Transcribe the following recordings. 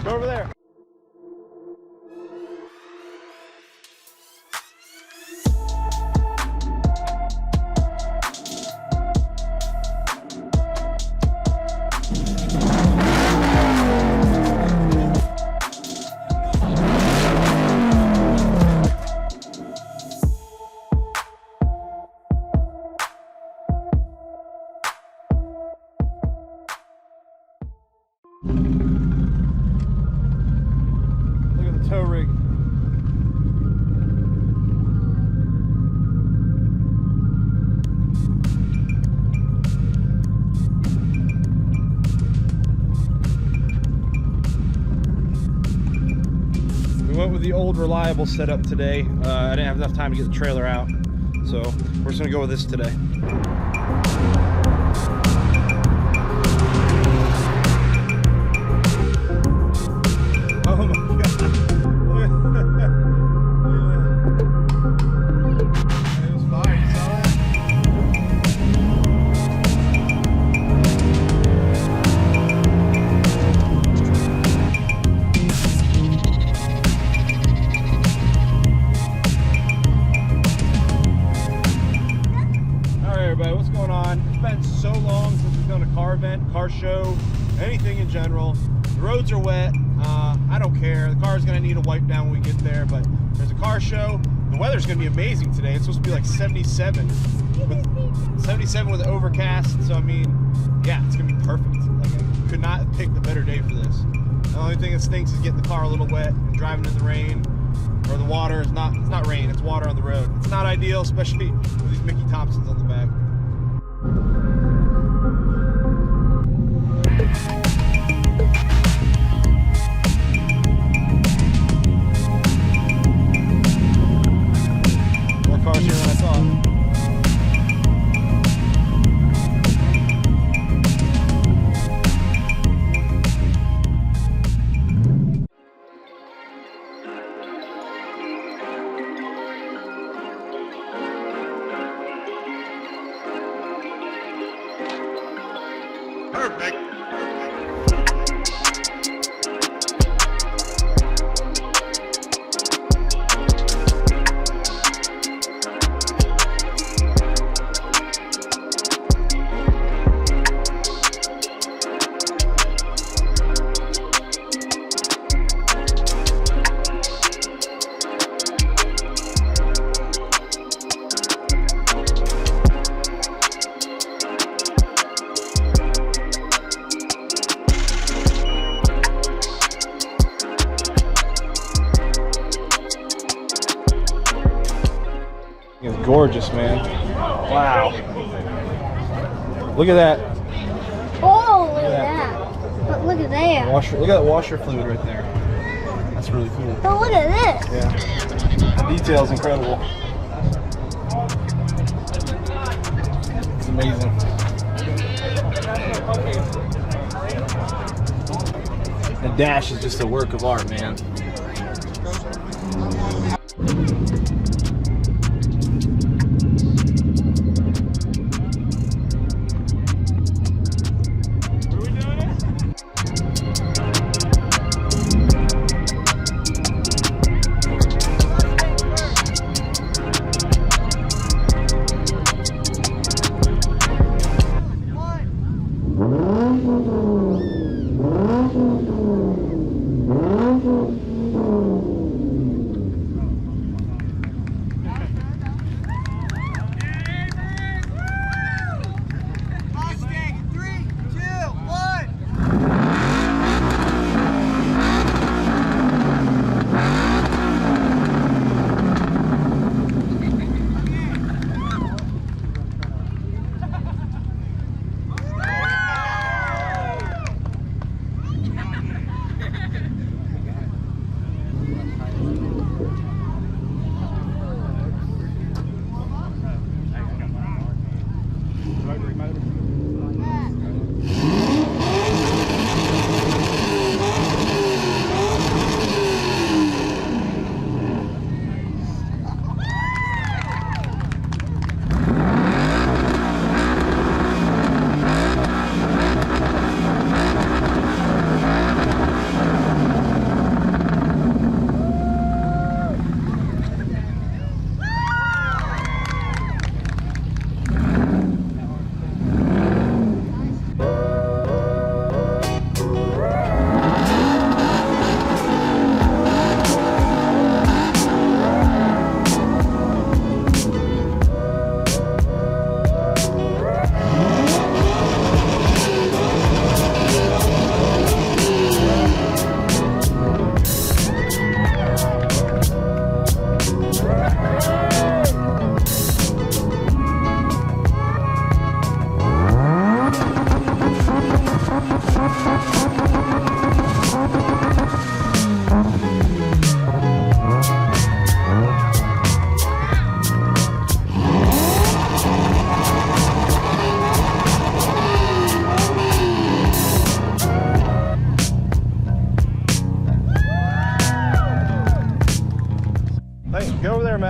Go over there. Tow rig. We went with the old reliable setup today. I didn't have enough time to get the trailer out, so we're just gonna go with this today. What's going on? It's been so long since we've done a car event, car show, anything in general. The roads are wet. I don't care. The car's gonna need a wipe down when we get there, but there's a car show. The weather's gonna be amazing today. It's supposed to be like 77 with overcast. So I mean, yeah, it's gonna be perfect. Like, I could not have picked a better day for this. The only thing that stinks is getting the car a little wet and driving in the rain, or the water is not. It's not rain. It's water on the road. It's not ideal, especially with these Mickey Thompsons on the back. More cars here than I thought. Perfect. It's gorgeous, man. Wow. Look at that. Oh, look at that. But look at there. Washer. Look at that washer fluid right there. That's really cool. Oh, look at this. Yeah. The detail's incredible. It's amazing. The dash is just a work of art, man.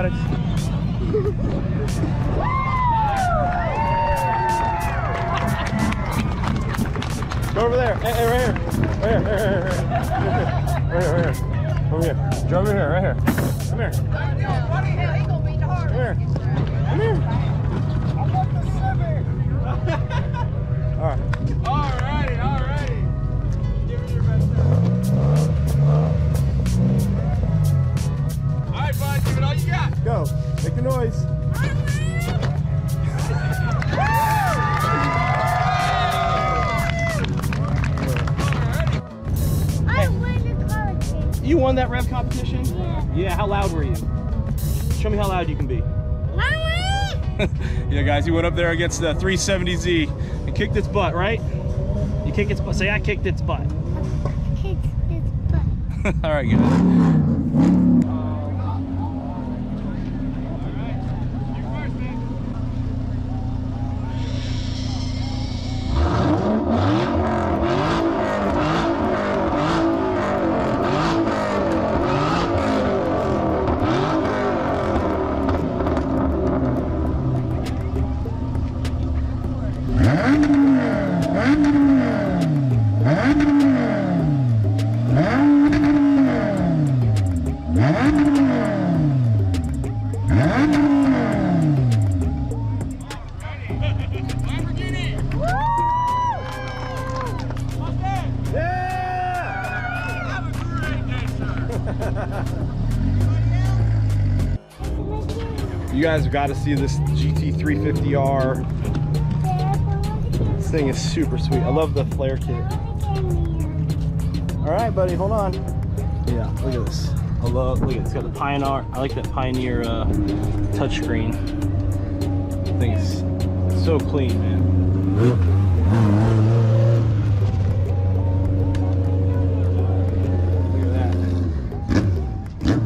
automatics. Go over there. Hey, right here. Right here. Right here. Over here. Go over here. Right here. Come here. Come here. Come here. I want the Civic. All right. Alrighty. Give it your best shot. Alright, bud, give it all you got. Go. Make the noise. I won the competition. You won that rev competition? Yeah. Yeah, how loud were you? Show me how loud you can be. Mama! Yeah, guys, he went up there against the 370Z and kicked its butt, right? You kick its butt. Say, I kicked its butt. Kick his butt. All right, guys. You guys have got to see this GT350R. This thing is super sweet. I love the flare kit. All right, buddy, hold on. Yeah, look at this. I love, look at it. It's got the Pioneer. I like that Pioneer touchscreen. I think it's so clean, man. Look at that.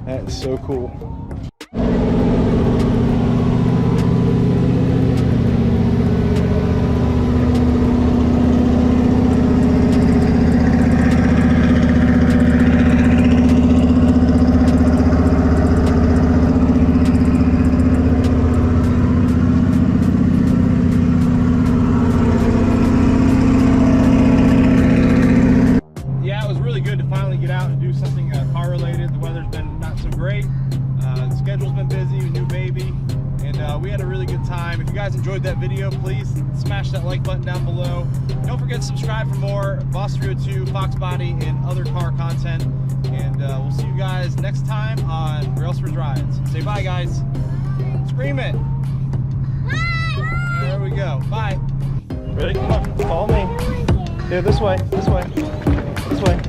That is so cool. Enjoyed that video, please smash that like button down below. Don't forget to subscribe for more Boss 302, Fox Body, and other car content. And we'll see you guys next time on Rails for Drives. Say bye, guys. Scream it. Bye. There we go. Bye. Ready? Come on. Follow me. Yeah, this way. This way. This way.